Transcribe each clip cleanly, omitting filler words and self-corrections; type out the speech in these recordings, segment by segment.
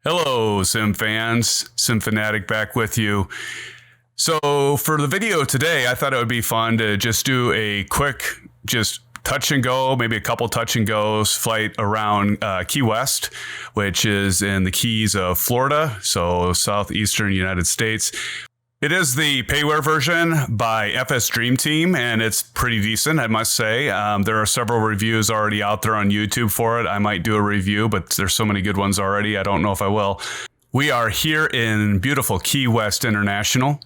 Hello, Sim fans. Sim Fanatic back with you. So for the video today, I thought it would be fun to just do a quick, just touch and go, maybe a couple touch and goes flight around Key West, which is in the Keys of Florida, so southeastern United States. It is the payware version by FSDreamTeam, and it's pretty decent, I must say. There are several reviews already out there on YouTube for it. I might do a review, but there's so many good ones already, I don't know if I will. We are here in beautiful Key West International.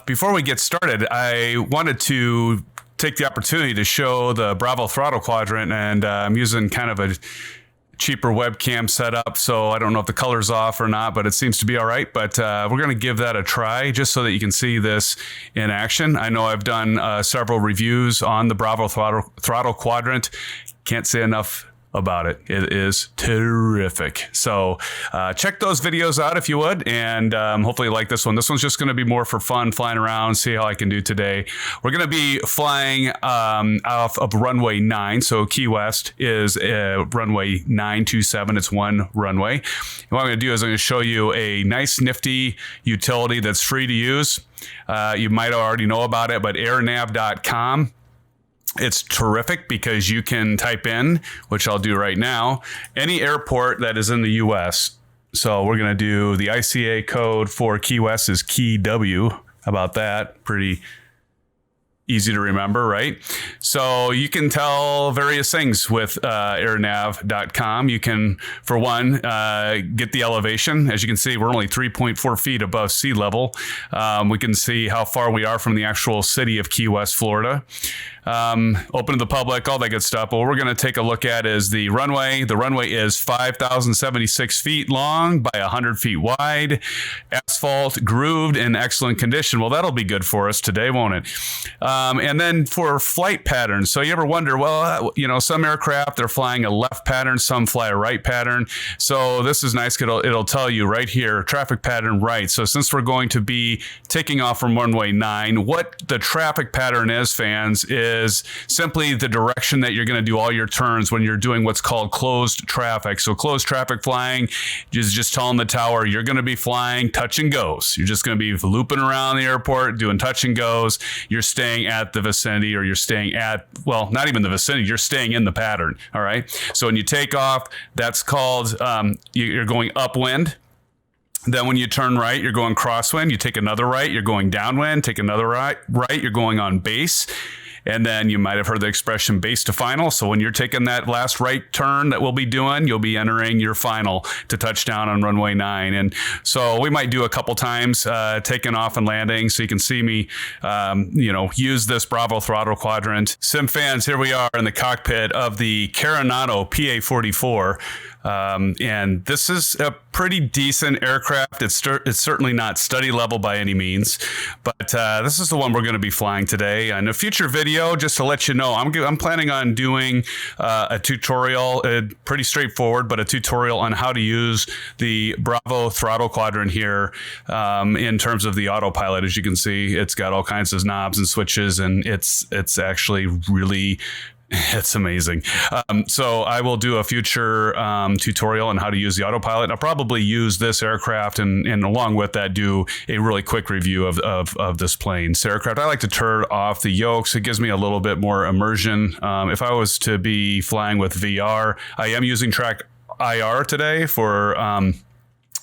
Before we get started, I wanted to take the opportunity to show the Bravo Throttle Quadrant, and I'm using kind of a cheaper webcam setup, so I don't know if the color's off or not, but it seems to be all right. But we're going to give that a try just so that you can see this in action. I know I've done several reviews on the Bravo Throttle Quadrant. Can't say enough about it. It is terrific. So check those videos out if you would, and hopefully you like this one. This one's just going to be more for fun, flying around, see how I can do today. We're going to be flying off of runway 9. So Key West is runway 927. It's one runway. And what I'm going to do is I'm going to show you a nice nifty utility that's free to use. You might already know about it, but airnav.com. It's terrific because you can type in, which I'll do right now, any airport that is in the U.S. So we're going to do the ICA code for Key West is KEYW. How about that? Pretty easy to remember, right? So you can tell various things with airnav.com. You can, for one, get the elevation. As you can see, we're only 3.4 feet above sea level. We can see how far we are from the actual city of Key West, Florida. Open to the public, all that good stuff. But what we're going to take a look at is the runway. The runway is 5,076 feet long by 100 feet wide, asphalt, grooved, in excellent condition. Well, that'll be good for us today, won't it? And then for flight patterns. So you ever wonder, well, you know, some aircraft, they're flying a left pattern, some fly a right pattern. So this is nice. It'll tell you right here, traffic pattern right. So since we're going to be taking off from runway 9, what the traffic pattern is, fans, is simply the direction that you're going to do all your turns when you're doing what's called closed traffic. So closed traffic flying is just telling the tower you're going to be flying touch and goes. You're just going to be looping around the airport doing touch and goes. You're staying at the vicinity, or you're staying at, well, not even the vicinity, you're staying in the pattern. All right. So when you take off, that's called, you're going upwind. Then when you turn right, you're going crosswind. You take another right, you're going downwind. Take another right, you're going on base. And then you might have heard the expression base to final. So when you're taking that last right turn that we'll be doing, you'll be entering your final to touch down on runway 9. And so we might do a couple times taking off and landing, so you can see me, use this Bravo Throttle Quadrant. Sim fans, here we are in the cockpit of the Carenado PA44. And this is a pretty decent aircraft. It's certainly not study level by any means, but this is the one we're going to be flying today. In a future video, just to let you know, I'm planning on doing a tutorial, pretty straightforward, but a tutorial on how to use the Bravo Throttle Quadrant here in terms of the autopilot. As you can see, it's got all kinds of knobs and switches, and it's actually really... It's amazing. So I will do a future tutorial on how to use the autopilot. I'll probably use this aircraft and along with that do a really quick review of this plane. This aircraft, I like to turn off the yokes. It gives me a little bit more immersion. If I was to be flying with VR, I am using Track IR today for...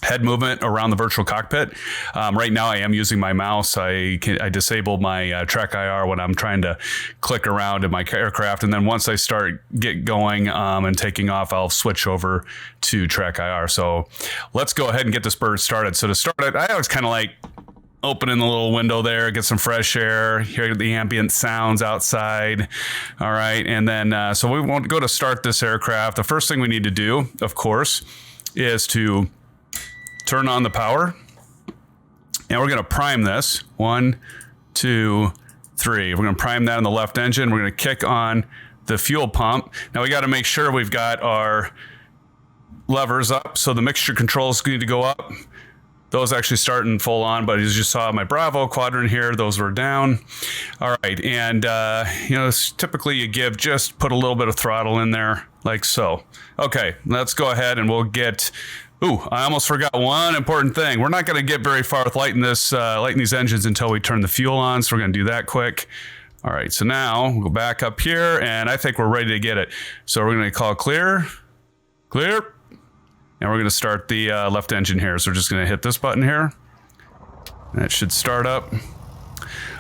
head movement around the virtual cockpit. Right now I am using my mouse. I disable my Track IR when I'm trying to click around in my aircraft. And then once I get going and taking off, I'll switch over to Track IR. So let's go ahead and get this bird started. So to start it, I always kind of like opening the little window there, get some fresh air, hear the ambient sounds outside. All right. And then, so we won't go to start this aircraft. The first thing we need to do, of course, is to turn on the power, and we're going to prime this. 1, 2, 3. We're going to prime that on the left engine. We're going to kick on the fuel pump. Now we got to make sure we've got our levers up, so the mixture controls need to go up. Those actually starting full on, but as you saw my Bravo quadrant here, those were down. All right, and typically you put a little bit of throttle in there, a like so. Okay, let's go ahead and we'll get... Ooh, I almost forgot one important thing. We're not going to get very far with lighting these engines until we turn the fuel on, so we're going to do that quick. All right, so now we'll go back up here, and I think we're ready to get it. So we're going to call clear, and we're going to start the left engine here. So we're just going to hit this button here, and it should start up.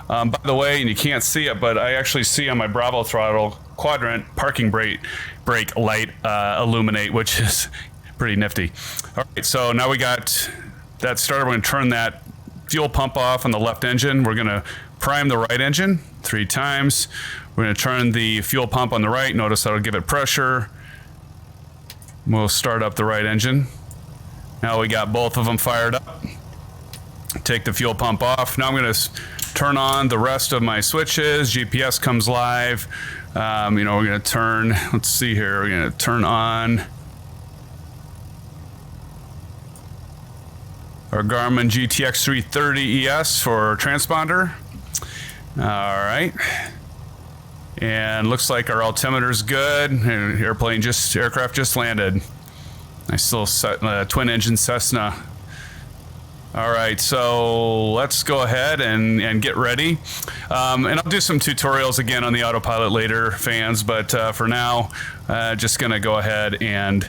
By the way, and you can't see it, but I actually see on my Bravo Throttle Quadrant parking brake light illuminate, which is pretty nifty. All right, so now we got that started. We're going to turn that fuel pump off on the left engine. We're going to prime the right engine 3 times. We're going to turn the fuel pump on the right. Notice that'll give it pressure. We'll start up the right engine. Now we got both of them fired up. Take the fuel pump off. Now I'm going to turn on the rest of my switches. GPS comes live. We're going to turn, let's see here. We're going to turn on our Garmin GTX 330 ES for transponder. All right. And looks like our altimeter's good. Aircraft just landed. Nice little twin engine Cessna. All right, so let's go ahead and get ready. And I'll do some tutorials again on the autopilot later, fans, but for now, just gonna go ahead and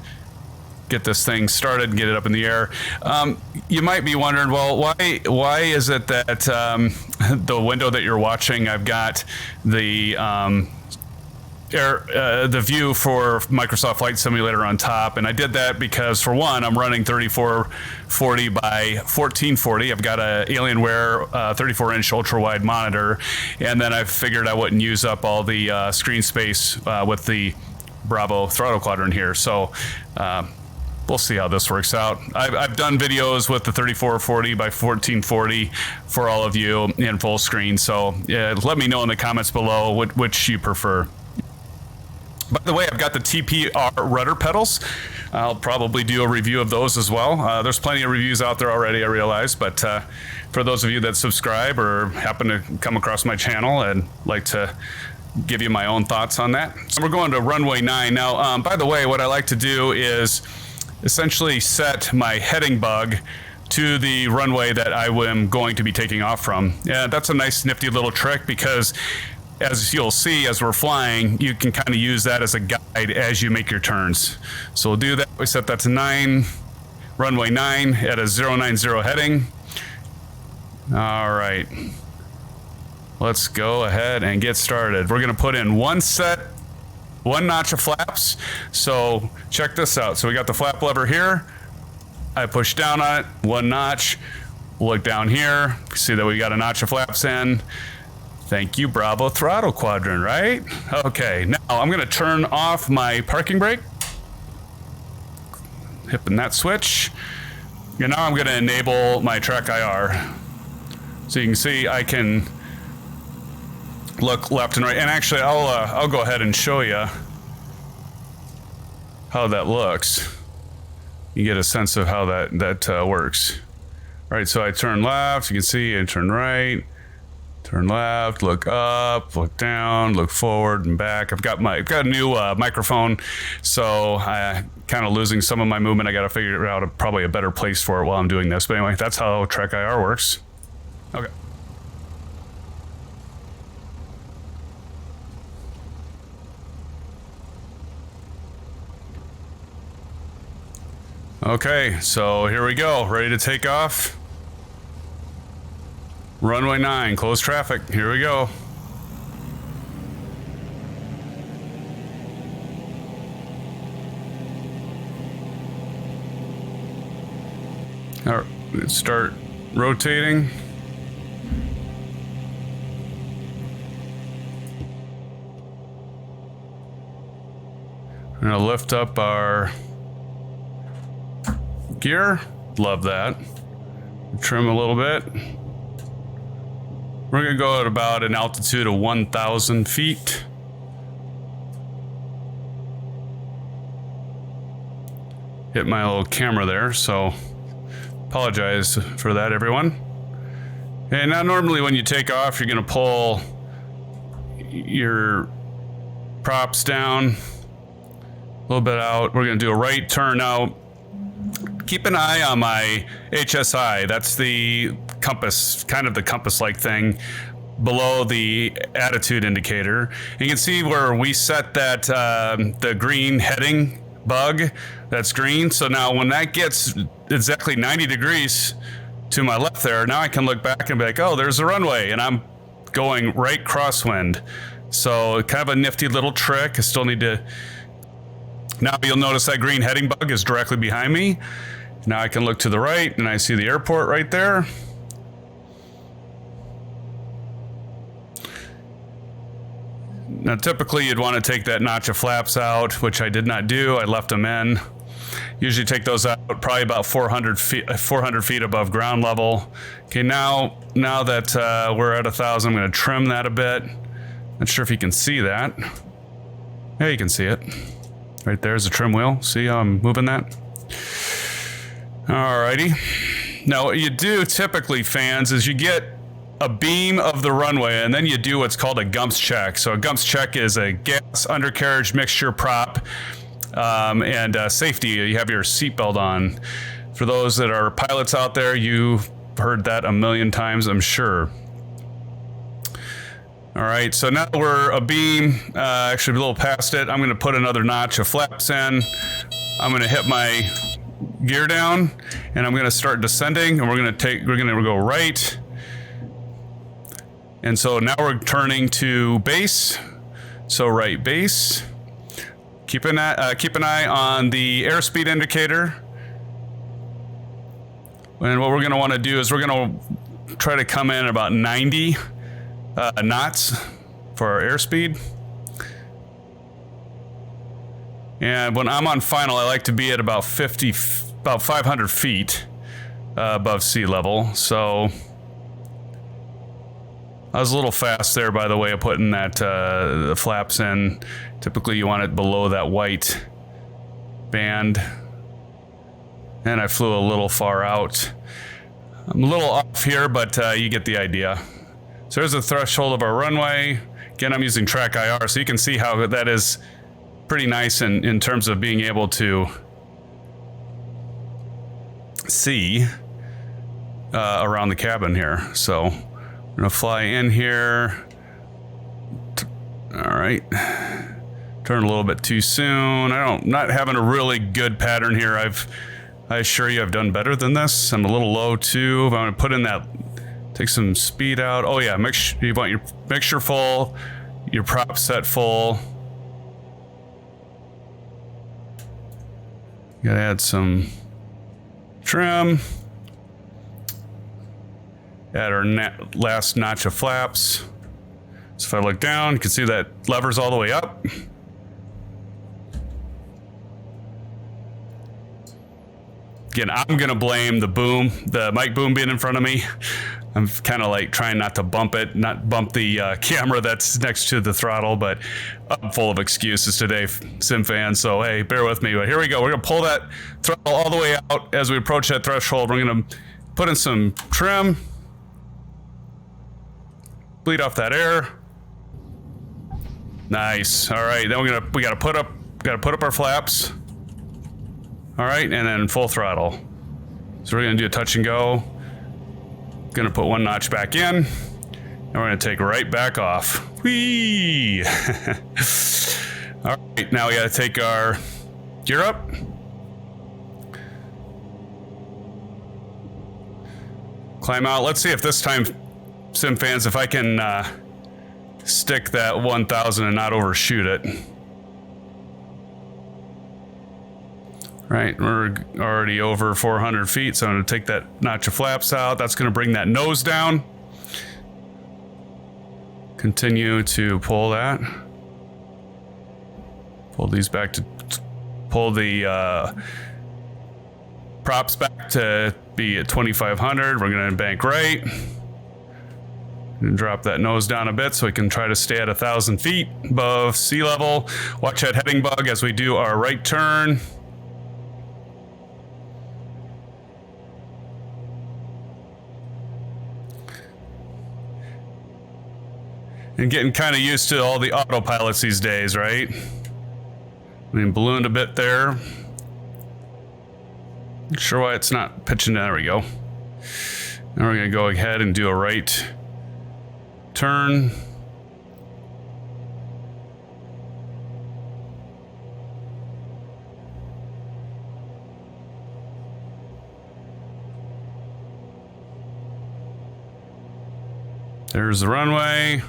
get this thing started and get it up in the air. You might be wondering, well, why is it that the window that you're watching, I've got the view for Microsoft Flight Simulator on top, and I did that because, for one, I'm running 3440 by 1440. I've got a Alienware 34-inch ultra-wide monitor, and then I figured I wouldn't use up all the screen space with the Bravo Throttle Quadrant here. So we'll see how this works out. I've done videos with the 3440 by 1440 for all of you in full screen, so let me know in the comments below which you prefer. By the way, I've got the TPR rudder pedals. I'll probably do a review of those as well. There's plenty of reviews out there already, I realize, but for those of you that subscribe or happen to come across my channel, I'd like to give you my own thoughts on that. So we're going to runway 9. Now, by the way, what I like to do is essentially set my heading bug to the runway that I am going to be taking off from. Yeah, that's a nice nifty little trick, because as you'll see, as we're flying, you can kind of use that as a guide as you make your turns. So we'll do that. We set that to 9, runway 9 at a 090 heading. All right. Let's go ahead and get started. We're going to put in one notch of flaps. So check this out. So we got the flap lever here. I push down on it, 1 notch. Look down here. See that we got a notch of flaps in. Thank you, Bravo Throttle Quadrant, right? Okay, now I'm going to turn off my parking brake. Hitting that switch. And now I'm going to enable my track IR. So you can see I can look left and right. And actually, I'll go ahead and show you how that looks. You get a sense of how that works. All right, so I turn left. You can see I turn right. Turn left, look up, look down, look forward and back. I've got a new microphone, so I'm kind of losing some of my movement. I got to figure out probably a better place for it while I'm doing this. But anyway, that's how Track IR works. Okay. Okay, so here we go. Ready to take off. Runway 9, closed traffic. Here we go. All right, let's start rotating. I'm gonna lift up our gear. Love that. Trim a little bit. We're gonna go at about an altitude of 1,000 feet. Hit my little camera there, so apologize for that, everyone. And now normally when you take off, you're gonna pull your props down little bit out. We're going to do a right turn now. Keep an eye on my HSI. That's the compass, kind of the compass-like thing below the attitude indicator. You can see where we set that the green heading bug. That's green. So now when that gets exactly 90 degrees to my left there, now I can look back and be like, oh, there's the runway, and I'm going right crosswind. So kind of a nifty little trick. I still need to. Now you'll notice that green heading bug is directly behind me. Now I can look to the right and I see the airport right there. Now typically you'd want to take that notch of flaps out, which I did not do. I left them in. Usually take those out probably about 400 feet above ground level. Okay, now that we're at 1,000, I'm going to trim that a bit. Not sure if you can see that. Yeah, you can see it. Right there's the trim wheel. See how I'm moving that? Alrighty. Now what you do typically, fans, is you get a beam of the runway and then you do what's called a GUMPS check. So a GUMPS check is a gas undercarriage mixture prop and safety. You have your seatbelt on. For those that are pilots out there, you've heard that a million times, I'm sure. All right, so now we're a beam, actually a little past it. I'm gonna put another notch of flaps in. I'm gonna hit my gear down and I'm gonna start descending, and we're gonna go right. And so now we're turning to base. So right base. Keep an eye on the airspeed indicator. And what we're gonna wanna do is we're gonna try to come in about 90 knots for our airspeed. And when I'm on final, I like to be at about 500 feet above sea level. So I was a little fast there, by the way, of putting that the flaps in. Typically you want it below that white band. And I flew a little far out. I'm a little off here, but you get the idea. So there's the threshold of our runway. Again, I'm using Track IR, so you can see how that is pretty nice in terms of being able to see around the cabin here. So I'm gonna fly in here. All right. Turn a little bit too soon. Not having a really good pattern here. I assure you I've done better than this. I'm a little low too. I'm gonna put in that. Take some speed out. Oh yeah, you want your mixture full, your prop set full. You gotta add some trim. Add our last notch of flaps. So if I look down, you can see that lever's all the way up. Again, I'm gonna blame the boom, the mic boom being in front of me. I'm kind of like trying not to bump the camera that's next to the throttle, but I'm full of excuses today, sim fans, so hey, bear with me. But here we go. We're gonna pull that throttle all the way out. As we approach that threshold, we're gonna put in some trim, bleed off that air. Nice. All right, then we gotta put up our flaps. All right, and then full throttle. So we're gonna do a touch and go. Gonna put one notch back in, and we're gonna take right back off. Whee! All right, now we gotta take our gear up. Climb out. Let's see if this time, sim fans, if I can stick that 1,000 and not overshoot it. Right, we're already over 400 feet, so I'm gonna take that notch of flaps out. That's gonna bring that nose down. Continue to pull that. Pull these back to, pull the props back to be at 2,500. We're gonna bank right. And drop that nose down a bit so we can try to stay at 1,000 feet above sea level. Watch that heading bug as we do our right turn. And getting kind of used to all the autopilots these days, right? mean, ballooned a bit there. Not sure why it's not pitching down. There we go. Now we're going to go ahead and do a right turn. There's the runway.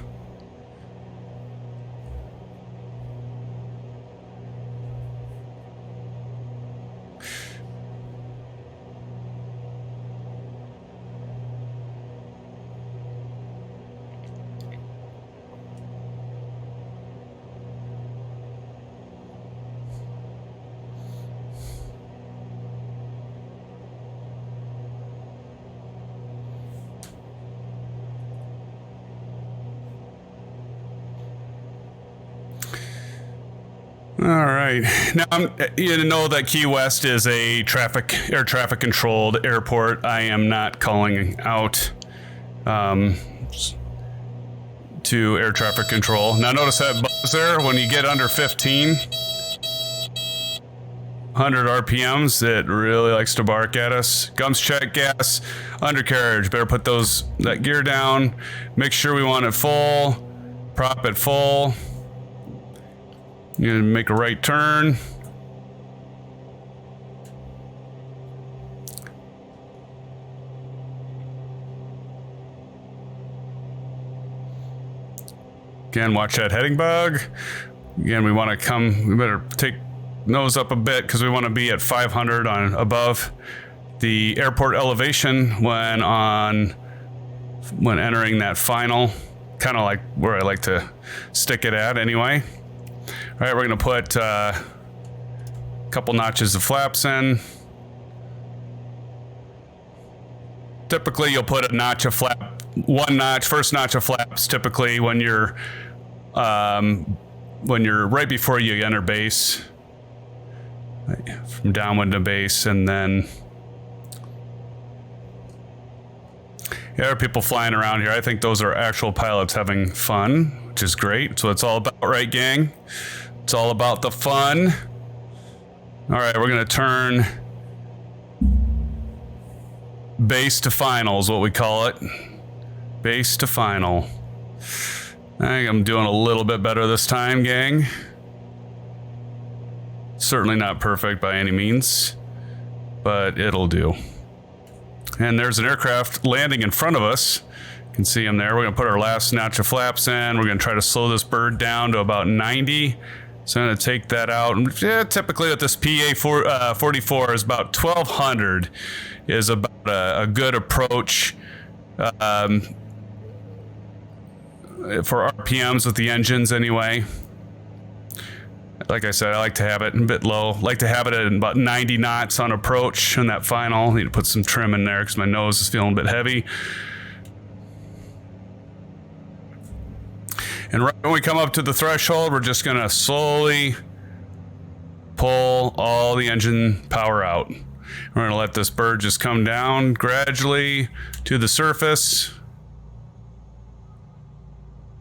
All right. Now, you know that Key West is a air traffic controlled airport. I am not calling out to air traffic control. Now, notice that buzz there when you get under 1,500 RPMs, it really likes to bark at us. Gums check, gas, undercarriage. Better put that gear down. Make sure we want it full. Prop it full. You're gonna make a right turn. Again, watch that heading bug. Again, we better take nose up a bit because we want to be at 500 on above the airport elevation when entering that final, kind of like where I like to stick it at anyway. All right, we're going to put a couple notches of flaps in. Typically, you'll put a notch of flap, first notch of flaps, typically when you're right before you enter base, from downwind to base, and then there are people flying around here. I think those are actual pilots having fun, which is great. So it's all about, right, gang? It's all about the fun. All right, we're gonna turn base to final is what we call it. Base to final. I think I'm doing a little bit better this time, gang. Certainly not perfect by any means, but it'll do. And there's an aircraft landing in front of us. You can see him there. We're gonna put our last notch of flaps in. We're gonna try to slow this bird down to about 90. So I'm gonna take that out. And yeah, typically with this PA44 is about 1200 is about a good approach for RPMs with the engines anyway. Like I said, I like to have it a bit low. Like to have it at about 90 knots on approach on that final. Need to put some trim in there because my nose is feeling a bit heavy. And right when we come up to the threshold, we're just gonna slowly pull all the engine power out. We're gonna let this bird just come down gradually to the surface.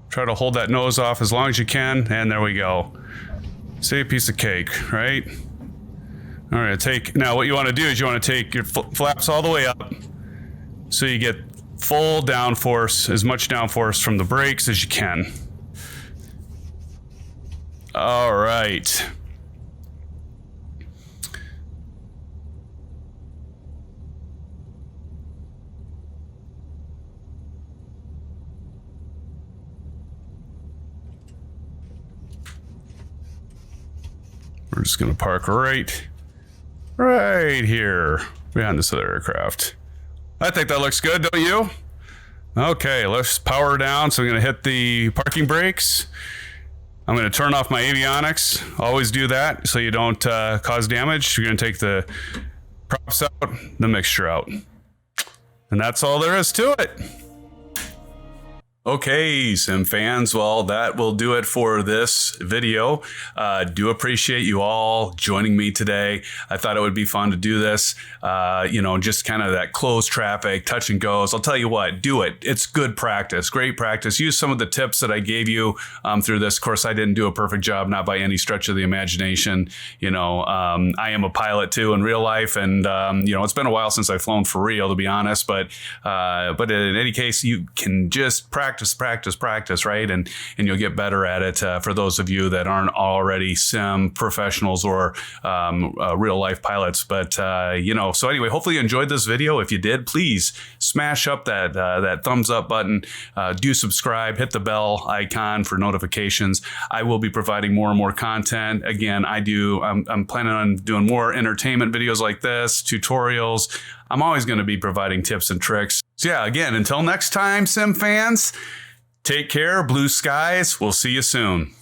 Try to hold that nose off as long as you can, and there we go. See, a piece of cake, right? All right, now what you wanna do is you wanna take your flaps all the way up so you get full downforce, as much downforce from the brakes as you can. All right. We're just gonna park right here behind this other aircraft. I think that looks good, don't you? Okay, let's power down. So I'm gonna hit the parking brakes. I'm gonna turn off my avionics. Always do that so you don't cause damage. You're gonna take the props out, the mixture out. And that's all there is to it. Okay, sim fans, well, that will do it for this video. Do appreciate you all joining me today. I thought it would be fun to do this, just kind of that closed traffic, touch and goes. I'll tell you what, do it. It's good practice, great practice. Use some of the tips that I gave you through this. Of course, I didn't do a perfect job, not by any stretch of the imagination. I am a pilot too in real life, and it's been a while since I've flown for real, to be honest. But in any case, you can just practice, right? And you'll get better at it for those of you that aren't already sim professionals or real life pilots. But, so anyway, hopefully you enjoyed this video. If you did, please smash up that thumbs up button. Do subscribe, hit the bell icon for notifications. I will be providing more and more content. Again, I'm planning on doing more entertainment videos like this, tutorials. I'm always going to be providing tips and tricks. So yeah, again, until next time, sim fans, take care, blue skies. We'll see you soon.